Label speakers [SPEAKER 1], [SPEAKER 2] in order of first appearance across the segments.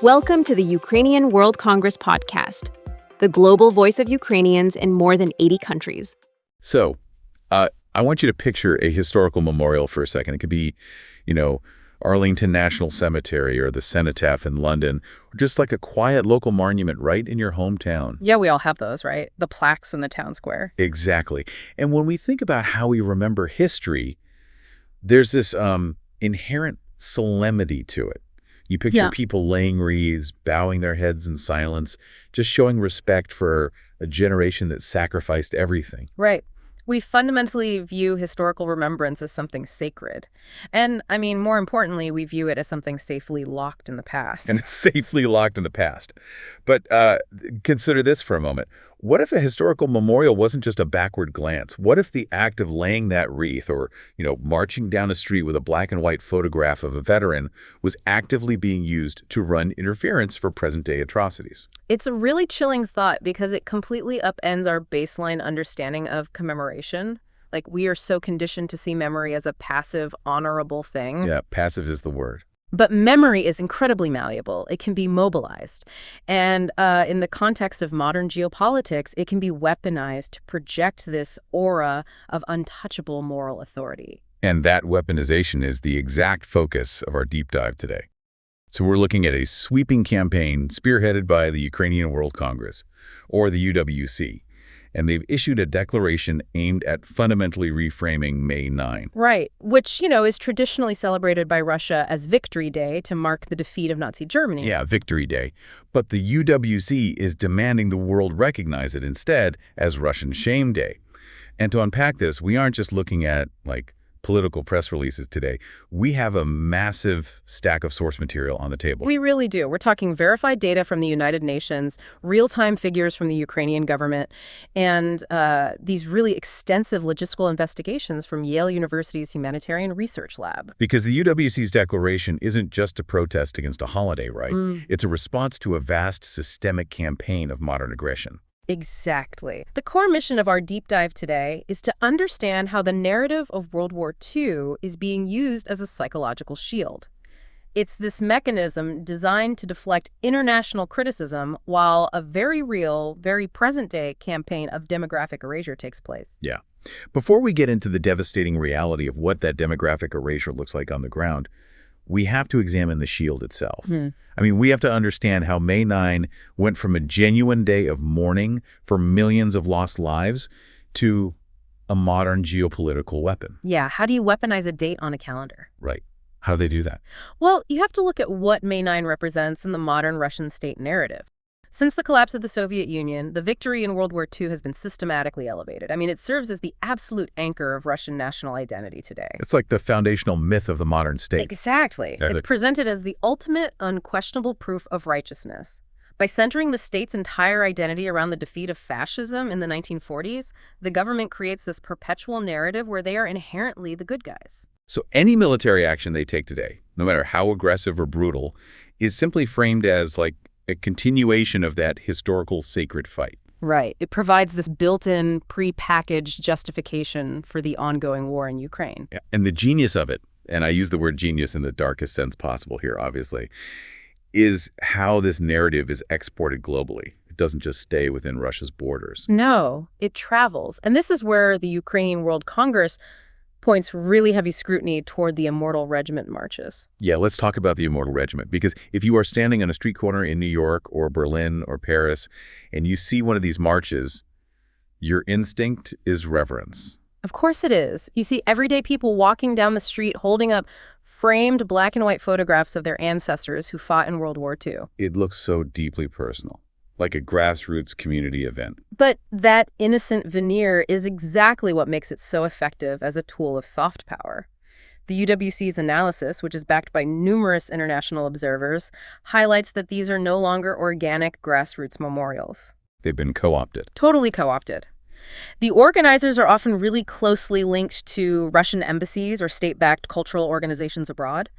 [SPEAKER 1] Welcome to the Ukrainian World Congress podcast, the global voice of Ukrainians in more than 80 countries.
[SPEAKER 2] So, I want you to picture a historical memorial for a second. It could be, Arlington National Cemetery or the Cenotaph in London, or just like a quiet local monument right in your hometown.
[SPEAKER 3] Yeah, we all have those, right? The plaques in the town square.
[SPEAKER 2] Exactly. And when we think about how we remember history, there's this inherent solemnity to it. You picture people laying wreaths, bowing their heads in silence, just showing respect for a generation that sacrificed everything.
[SPEAKER 3] Right. We fundamentally view historical remembrance as something sacred. And, more importantly, we view it as something safely locked in the past.
[SPEAKER 2] And it's safely locked in the past. But consider this for a moment. What if a historical memorial wasn't just a backward glance? What if the act of laying that wreath or, marching down a street with a black and white photograph of a veteran was actively being used to run interference for present-day atrocities?
[SPEAKER 3] It's a really chilling thought because it completely upends our baseline understanding of commemoration. Like, we are so conditioned to see memory as a passive, honorable thing.
[SPEAKER 2] Yeah, passive is the word.
[SPEAKER 3] But memory is incredibly malleable. It can be mobilized. And in the context of modern geopolitics, it can be weaponized to project this aura of untouchable moral authority.
[SPEAKER 2] And that weaponization is the exact focus of our deep dive today. So we're looking at a sweeping campaign spearheaded by the Ukrainian World Congress, or the UWC. And they've issued a declaration aimed at fundamentally reframing May 9.
[SPEAKER 3] Right, which, is traditionally celebrated by Russia as Victory Day to mark the defeat of Nazi Germany.
[SPEAKER 2] Yeah, Victory Day. But the UWC is demanding the world recognize it instead as Russian Shame Day. And to unpack this, we aren't just looking at, political press releases today. We have a massive stack of source material on the table.
[SPEAKER 3] We really do. We're talking verified data from the United Nations, real-time figures from the Ukrainian government, and these really extensive logistical investigations from Yale University's Humanitarian Research Lab.
[SPEAKER 2] Because the UWC's declaration isn't just a protest against a holiday, right? It's a response to a vast systemic campaign of modern aggression.
[SPEAKER 3] Exactly. The core mission of our deep dive today is to understand how the narrative of World War II is being used as a psychological shield. It's this mechanism designed to deflect international criticism while a very real, very present-day campaign of demographic erasure takes place.
[SPEAKER 2] Yeah. Before we get into the devastating reality of what that demographic erasure looks like on the ground, we have to examine the shield itself. We have to understand how May 9 went from a genuine day of mourning for millions of lost lives to a modern geopolitical weapon.
[SPEAKER 3] Yeah, how do you weaponize a date on a calendar?
[SPEAKER 2] Right. How do they do that?
[SPEAKER 3] Well, you have to look at what May 9 represents in the modern Russian state narrative. Since the collapse of the Soviet Union, the victory in World War II has been systematically elevated. It serves as the absolute anchor of Russian national identity today.
[SPEAKER 2] It's like the foundational myth of the modern state.
[SPEAKER 3] Exactly. It's presented as the ultimate, unquestionable proof of righteousness. By centering the state's entire identity around the defeat of fascism in the 1940s, the government creates this perpetual narrative where they are inherently the good guys.
[SPEAKER 2] So any military action they take today, no matter how aggressive or brutal, is simply framed as a continuation of that historical sacred fight.
[SPEAKER 3] Right. It provides this built-in, pre-packaged justification for the ongoing war in Ukraine.
[SPEAKER 2] Yeah. And the genius of it, and I use the word genius in the darkest sense possible here, obviously, is how this narrative is exported globally. It doesn't just stay within Russia's borders.
[SPEAKER 3] No, it travels. And this is where the Ukrainian World Congress points really heavy scrutiny toward the Immortal Regiment marches.
[SPEAKER 2] Yeah, let's talk about the Immortal Regiment, because if you are standing on a street corner in New York or Berlin or Paris and you see one of these marches, your instinct is reverence.
[SPEAKER 3] Of course it is. You see everyday people walking down the street holding up framed black and white photographs of their ancestors who fought in World War II.
[SPEAKER 2] It looks so deeply personal, like a grassroots community event.
[SPEAKER 3] But that innocent veneer is exactly what makes it so effective as a tool of soft power. The UWC's analysis, which is backed by numerous international observers, highlights that these are no longer organic grassroots memorials.
[SPEAKER 2] They've been co-opted.
[SPEAKER 3] Totally co-opted. The organizers are often really closely linked to Russian embassies or state-backed cultural organizations abroad.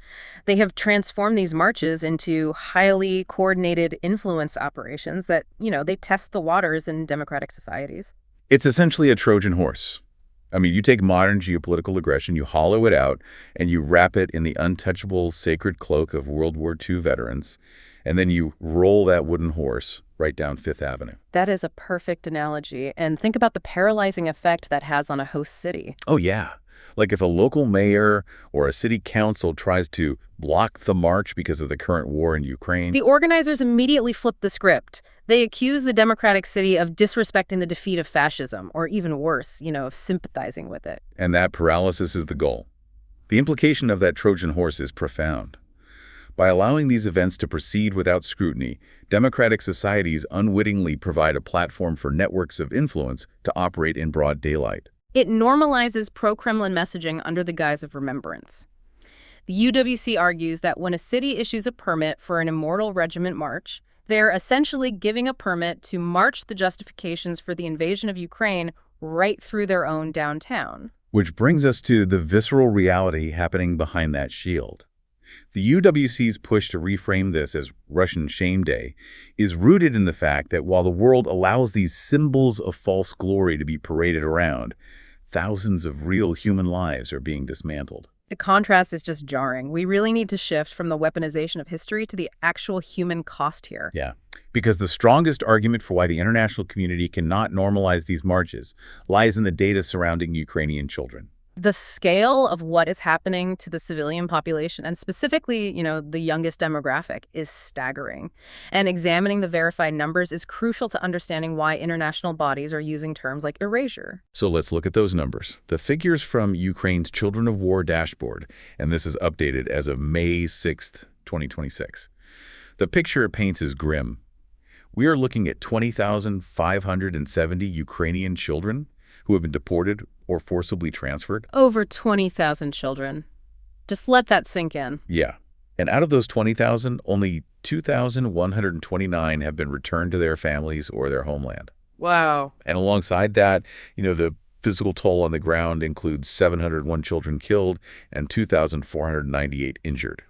[SPEAKER 3] They have transformed these marches into highly coordinated influence operations that, they test the waters in democratic societies.
[SPEAKER 2] It's essentially a Trojan horse. I mean, you take modern geopolitical aggression, you hollow it out, and you wrap it in the untouchable sacred cloak of World War II veterans, and then you roll that wooden horse right down Fifth Avenue.
[SPEAKER 3] That is a perfect analogy. And think about the paralyzing effect that has on a host city.
[SPEAKER 2] Oh, yeah. Like if a local mayor or a city council tries to block the march because of the current war in Ukraine.
[SPEAKER 3] The organizers immediately flip the script. They accuse the democratic city of disrespecting the defeat of fascism, or even worse, of sympathizing with it.
[SPEAKER 2] And that paralysis is the goal. The implication of that Trojan horse is profound. By allowing these events to proceed without scrutiny, democratic societies unwittingly provide a platform for networks of influence to operate in broad daylight.
[SPEAKER 3] It normalizes pro-Kremlin messaging under the guise of remembrance. The UWC argues that when a city issues a permit for an Immortal Regiment march, they're essentially giving a permit to march the justifications for the invasion of Ukraine right through their own downtown.
[SPEAKER 2] Which brings us to the visceral reality happening behind that shield. The UWC's push to reframe this as Russian Shame Day is rooted in the fact that while the world allows these symbols of false glory to be paraded around, thousands of real human lives are being dismantled.
[SPEAKER 3] The contrast is just jarring. We really need to shift from the weaponization of history to the actual human cost here.
[SPEAKER 2] Yeah, because the strongest argument for why the international community cannot normalize these marches lies in the data surrounding Ukrainian children.
[SPEAKER 3] The scale of what is happening to the civilian population, and specifically, the youngest demographic, is staggering. And examining the verified numbers is crucial to understanding why international bodies are using terms like erasure.
[SPEAKER 2] So let's look at those numbers. The figures from Ukraine's Children of War dashboard, and this is updated as of May 6th, 2026. The picture it paints is grim. We are looking at 20,570 Ukrainian children who have been deported or forcibly transferred.
[SPEAKER 3] Over 20,000 children. Just let that sink in.
[SPEAKER 2] Yeah. And out of those 20,000, only 2,129 have been returned to their families or their homeland.
[SPEAKER 3] Wow.
[SPEAKER 2] And alongside that, the physical toll on the ground includes 701 children killed and 2,498 injured.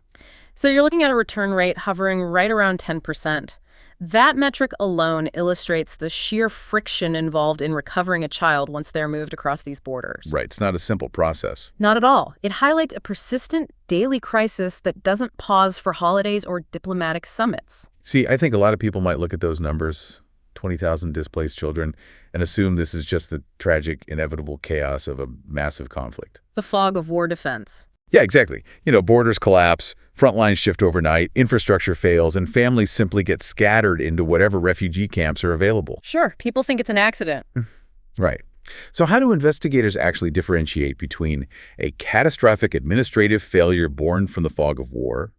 [SPEAKER 3] So you're looking at a return rate hovering right around 10%. That metric alone illustrates the sheer friction involved in recovering a child once they're moved across these borders.
[SPEAKER 2] Right. It's not a simple process.
[SPEAKER 3] Not at all. It highlights a persistent daily crisis that doesn't pause for holidays or diplomatic summits.
[SPEAKER 2] See, I think a lot of people might look at those numbers, 20,000 displaced children, and assume this is just the tragic, inevitable chaos of a massive conflict.
[SPEAKER 3] The fog of war defense.
[SPEAKER 2] Yeah, exactly. Borders collapse, front lines shift overnight, infrastructure fails, and families simply get scattered into whatever refugee camps are available.
[SPEAKER 3] Sure, people think it's an accident.
[SPEAKER 2] Right. So how do investigators actually differentiate between a catastrophic administrative failure born from the fog of war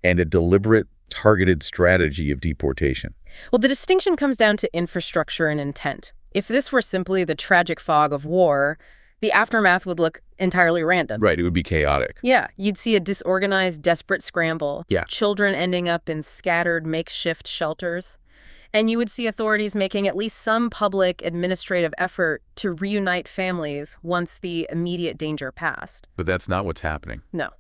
[SPEAKER 2] and a deliberate, targeted strategy of deportation?
[SPEAKER 3] Well, the distinction comes down to infrastructure and intent. If this were simply the tragic fog of war, the aftermath would look entirely random.
[SPEAKER 2] Right, it would be chaotic.
[SPEAKER 3] Yeah, you'd see a disorganized, desperate scramble.
[SPEAKER 2] Yeah.
[SPEAKER 3] Children ending up in scattered makeshift shelters. And you would see authorities making at least some public administrative effort to reunite families once the immediate danger passed.
[SPEAKER 2] But that's not what's happening.
[SPEAKER 3] No.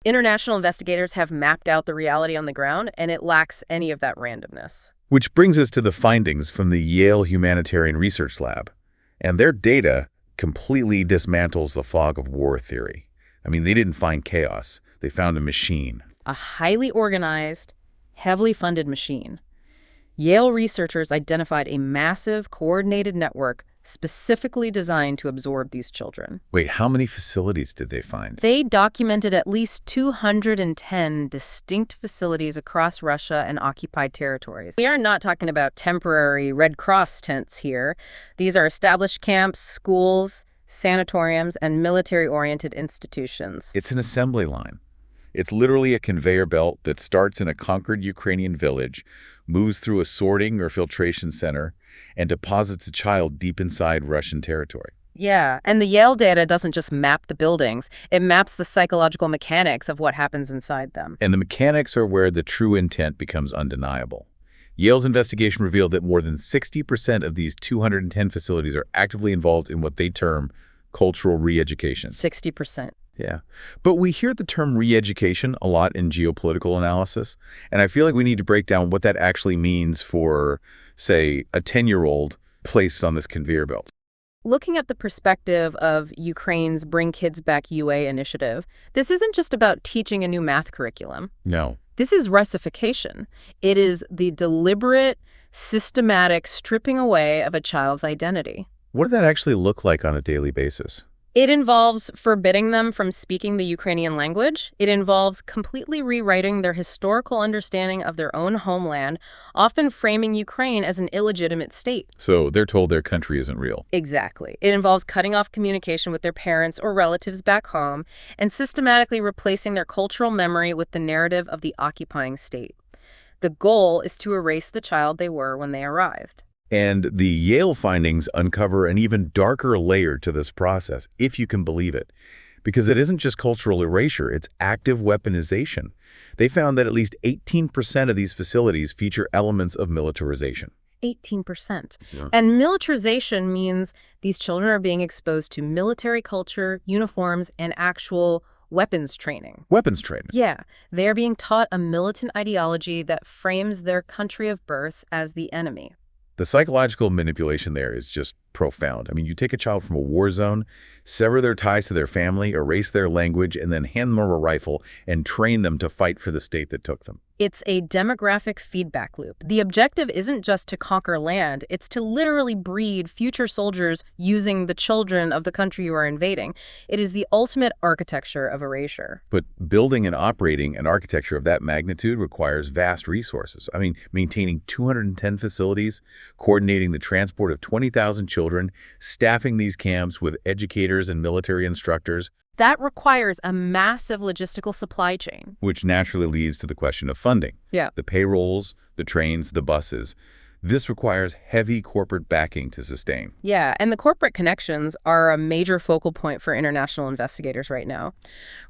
[SPEAKER 3] International investigators have mapped out the reality on the ground, and it lacks any of that randomness.
[SPEAKER 2] Which brings us to the findings from the Yale Humanitarian Research Lab. And their data completely dismantles the fog of war theory. I mean, they didn't find chaos. They found a machine.
[SPEAKER 3] A highly organized, heavily funded machine. Yale researchers identified a massive, coordinated network specifically designed to absorb these children.
[SPEAKER 2] Wait, how many facilities did they find?
[SPEAKER 3] They documented at least 210 distinct facilities across Russia and occupied territories. We are not talking about temporary Red Cross tents here. These are established camps, schools, sanatoriums, and military-oriented institutions.
[SPEAKER 2] It's an assembly line. It's literally a conveyor belt that starts in a conquered Ukrainian village, moves through a sorting or filtration center, and deposits a child deep inside Russian territory.
[SPEAKER 3] Yeah, and the Yale data doesn't just map the buildings. It maps the psychological mechanics of what happens inside them.
[SPEAKER 2] And the mechanics are where the true intent becomes undeniable. Yale's investigation revealed that more than 60% of these 210 facilities are actively involved in what they term cultural re-education.
[SPEAKER 3] 60%.
[SPEAKER 2] Yeah. But we hear the term re-education a lot in geopolitical analysis, and I feel like we need to break down what that actually means for, say, a 10-year-old placed on this conveyor belt.
[SPEAKER 3] Looking at the perspective of Ukraine's Bring Kids Back UA initiative, this isn't just about teaching a new math curriculum.
[SPEAKER 2] No.
[SPEAKER 3] This is Russification. It is the deliberate, systematic stripping away of a child's identity.
[SPEAKER 2] What did that actually look like on a daily basis?
[SPEAKER 3] It involves forbidding them from speaking the Ukrainian language. It involves completely rewriting their historical understanding of their own homeland, often framing Ukraine as an illegitimate state.
[SPEAKER 2] So they're told their country isn't real.
[SPEAKER 3] Exactly. It involves cutting off communication with their parents or relatives back home and systematically replacing their cultural memory with the narrative of the occupying state. The goal is to erase the child they were when they arrived.
[SPEAKER 2] And the Yale findings uncover an even darker layer to this process, if you can believe it. Because it isn't just cultural erasure, it's active weaponization. They found that at least 18% of these facilities feature elements of militarization.
[SPEAKER 3] 18%.
[SPEAKER 2] Yeah.
[SPEAKER 3] And militarization means these children are being exposed to military culture, uniforms, and actual weapons training.
[SPEAKER 2] Weapons training.
[SPEAKER 3] Yeah, they're being taught a militant ideology that frames their country of birth as the enemy.
[SPEAKER 2] The psychological manipulation there is just profound. I mean, you take a child from a war zone, sever their ties to their family, erase their language, and then hand them a rifle and train them to fight for the state that took them.
[SPEAKER 3] It's a demographic feedback loop. The objective isn't just to conquer land, it's to literally breed future soldiers using the children of the country you are invading. It is the ultimate architecture of erasure.
[SPEAKER 2] But building and operating an architecture of that magnitude requires vast resources. I mean, maintaining 210 facilities, coordinating the transport of 20,000 children, staffing these camps with educators and military instructors.
[SPEAKER 3] That requires a massive logistical supply chain.
[SPEAKER 2] Which naturally leads to the question of funding.
[SPEAKER 3] Yeah.
[SPEAKER 2] The payrolls, the trains, the buses. This requires heavy corporate backing to sustain.
[SPEAKER 3] Yeah, and the corporate connections are a major focal point for international investigators right now.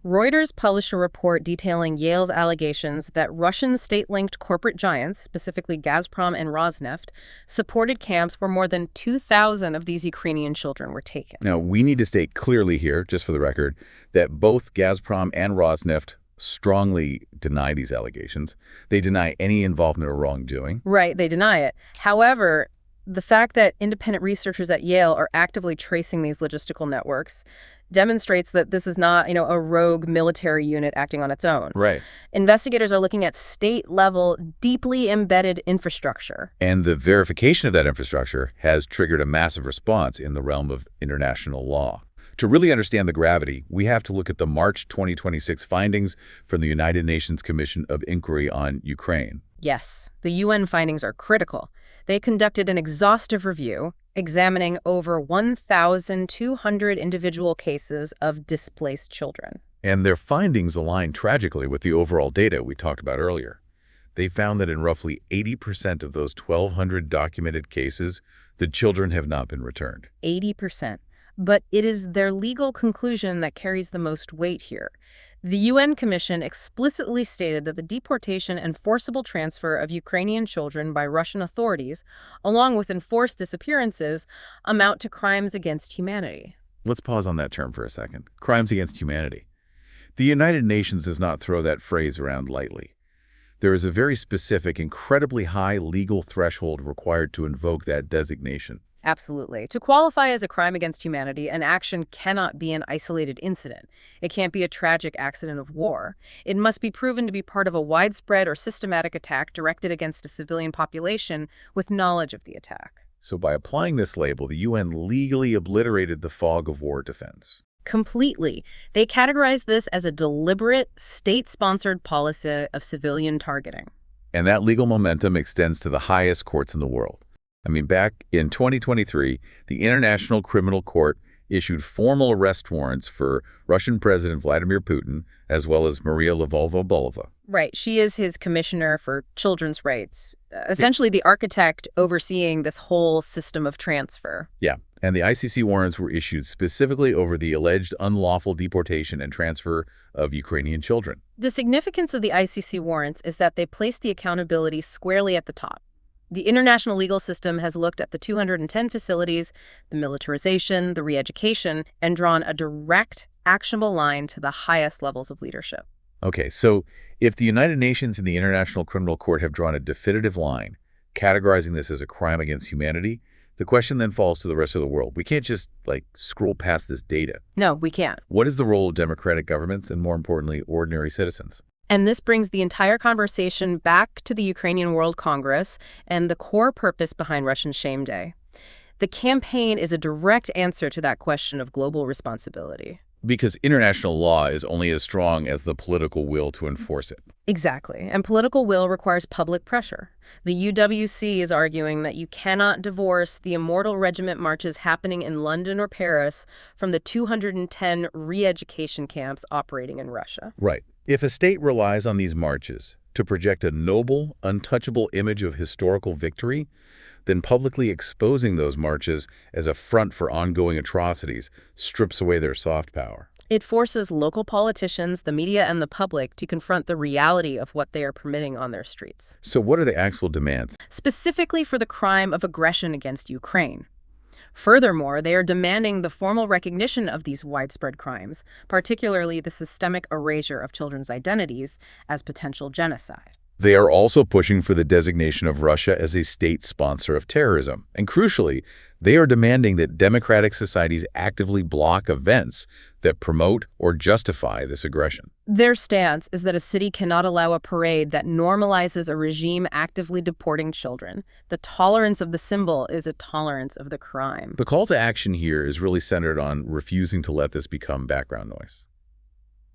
[SPEAKER 3] Reuters published a report detailing Yale's allegations that Russian state-linked corporate giants, specifically Gazprom and Rosneft, supported camps where more than 2,000 of these Ukrainian children were taken.
[SPEAKER 2] Now, we need to state clearly here, just for the record, that both Gazprom and Rosneft strongly deny these allegations. They deny any involvement or wrongdoing.
[SPEAKER 3] Right, they deny it. However, the fact that independent researchers at Yale are actively tracing these logistical networks demonstrates that this is not, a rogue military unit acting on its own.
[SPEAKER 2] Right.
[SPEAKER 3] Investigators are looking at state-level, deeply embedded infrastructure.
[SPEAKER 2] And the verification of that infrastructure has triggered a massive response in the realm of international law. To really understand the gravity, we have to look at the March 2026 findings from the United Nations Commission of Inquiry on Ukraine.
[SPEAKER 3] Yes, the UN findings are critical. They conducted an exhaustive review, examining over 1,200 individual cases of displaced children.
[SPEAKER 2] And their findings align tragically with the overall data we talked about earlier. They found that in roughly 80% of those 1,200 documented cases, the children have not been returned.
[SPEAKER 3] 80%. But it is their legal conclusion that carries the most weight here. The UN Commission explicitly stated that the deportation and forcible transfer of Ukrainian children by Russian authorities, along with enforced disappearances, amount to crimes against humanity.
[SPEAKER 2] Let's pause on that term for a second. Crimes against humanity. The United Nations does not throw that phrase around lightly. There is a very specific, incredibly high legal threshold required to invoke that designation.
[SPEAKER 3] Absolutely. To qualify as a crime against humanity, an action cannot be an isolated incident. It can't be a tragic accident of war. It must be proven to be part of a widespread or systematic attack directed against a civilian population with knowledge of the attack.
[SPEAKER 2] So by applying this label, the UN legally obliterated the fog of war defense.
[SPEAKER 3] Completely. They categorized this as a deliberate, state-sponsored policy of civilian targeting.
[SPEAKER 2] And that legal momentum extends to the highest courts in the world. I mean, back in 2023, the International Criminal Court issued formal arrest warrants for Russian President Vladimir Putin, as well as Maria Lvova-Belova.
[SPEAKER 3] Right. She is his commissioner for children's rights, essentially the architect overseeing this whole system of transfer.
[SPEAKER 2] Yeah, and the ICC warrants were issued specifically over the alleged unlawful deportation and transfer of Ukrainian children.
[SPEAKER 3] The significance of the ICC warrants is that they place the accountability squarely at the top. The international legal system has looked at the 210 facilities, the militarization, the re-education, and drawn a direct, actionable line to the highest levels of leadership.
[SPEAKER 2] Okay, so if the United Nations and the International Criminal Court have drawn a definitive line, categorizing this as a crime against humanity, The question then falls to the rest of the world. We can't just, scroll past this data.
[SPEAKER 3] No, we can't.
[SPEAKER 2] What is the role of democratic governments and, more importantly, ordinary citizens?
[SPEAKER 3] And this brings the entire conversation back to the Ukrainian World Congress and the core purpose behind Russian Shame Day. The campaign is a direct answer to that question of global responsibility.
[SPEAKER 2] Because international law is only as strong as the political will to enforce it.
[SPEAKER 3] Exactly. And political will requires public pressure. The UWC is arguing that you cannot divorce the Immortal Regiment marches happening in London or Paris from the 210 re-education camps operating in Russia.
[SPEAKER 2] Right. If a state relies on these marches to project a noble, untouchable image of historical victory, then publicly exposing those marches as a front for ongoing atrocities strips away their soft power.
[SPEAKER 3] It forces local politicians, the media, and the public to confront the reality of what they are permitting on their streets.
[SPEAKER 2] So what are the actual demands?
[SPEAKER 3] Specifically for the crime of aggression against Ukraine. Furthermore, they are demanding the formal recognition of these widespread crimes, particularly the systemic erasure of children's identities, as potential genocide.
[SPEAKER 2] They are also pushing for the designation of Russia as a state sponsor of terrorism. And crucially, they are demanding that democratic societies actively block events that promote or justify this aggression.
[SPEAKER 3] Their stance is that a city cannot allow a parade that normalizes a regime actively deporting children. The tolerance of the symbol is a tolerance of the crime.
[SPEAKER 2] The call to action here is really centered on refusing to let this become background noise.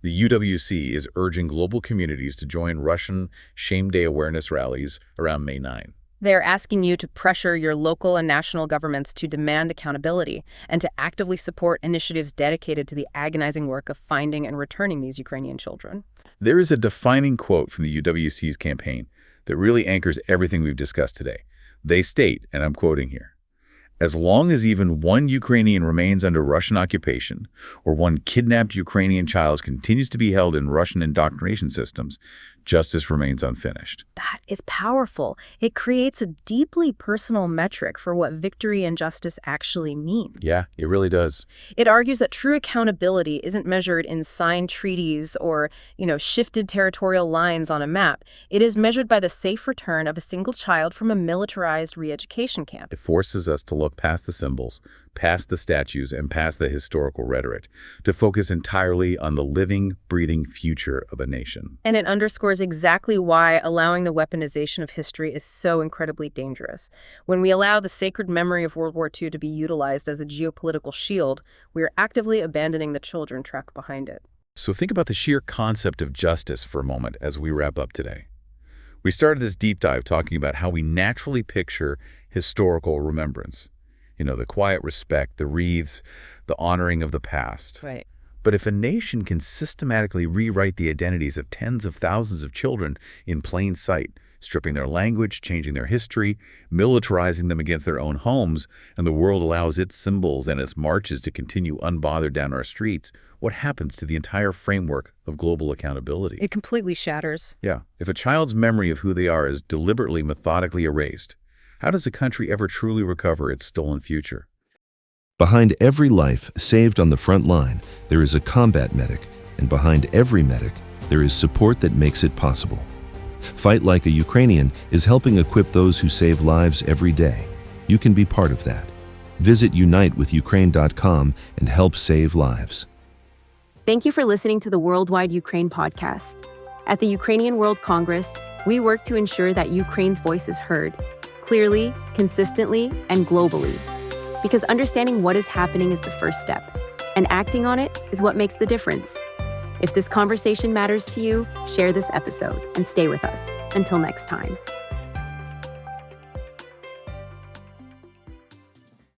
[SPEAKER 2] The UWC is urging global communities to join Russian Shame Day awareness rallies around May 9.
[SPEAKER 3] They're asking you to pressure your local and national governments to demand accountability and to actively support initiatives dedicated to the agonizing work of finding and returning these Ukrainian children.
[SPEAKER 2] There is a defining quote from the UWC's campaign that really anchors everything we've discussed today. They state, and I'm quoting here, "As long as even one Ukrainian remains under Russian occupation or one kidnapped Ukrainian child continues to be held in Russian indoctrination systems, justice remains unfinished."
[SPEAKER 3] That is powerful. It creates a deeply personal metric for what victory and justice actually mean.
[SPEAKER 2] Yeah, it really does.
[SPEAKER 3] It argues that true accountability isn't measured in signed treaties or, shifted territorial lines on a map. It is measured by the safe return of a single child from a militarized re-education camp.
[SPEAKER 2] It forces us to look past the symbols, past the statues, and past the historical rhetoric, to focus entirely on the living, breathing future of a nation.
[SPEAKER 3] And it underscores exactly why allowing the weaponization of history is so incredibly dangerous. When we allow the sacred memory of World War II to be utilized as a geopolitical shield, we are actively abandoning the children trapped behind it.
[SPEAKER 2] So think about the sheer concept of justice for a moment as we wrap up today. We started this deep dive talking about how we naturally picture historical remembrance. The quiet respect, the wreaths, the honoring of the past.
[SPEAKER 3] Right.
[SPEAKER 2] But if a nation can systematically rewrite the identities of tens of thousands of children in plain sight, stripping their language, changing their history, militarizing them against their own homes, and the world allows its symbols and its marches to continue unbothered down our streets, what happens to the entire framework of global accountability?
[SPEAKER 3] It completely shatters.
[SPEAKER 2] Yeah. If a child's memory of who they are is deliberately, methodically erased, how does a country ever truly recover its stolen future?
[SPEAKER 4] Behind every life saved on the front line, there is a combat medic, and behind every medic, there is support that makes it possible. Fight Like a Ukrainian is helping equip those who save lives every day. You can be part of that. Visit unitewithukraine.com and help save lives.
[SPEAKER 1] Thank you for listening to the Worldwide Ukraine podcast. At the Ukrainian World Congress, we work to ensure that Ukraine's voice is heard, clearly, consistently, and globally. Because understanding what is happening is the first step, and acting on it is what makes the difference. If this conversation matters to you, share this episode and stay with us. Until next time.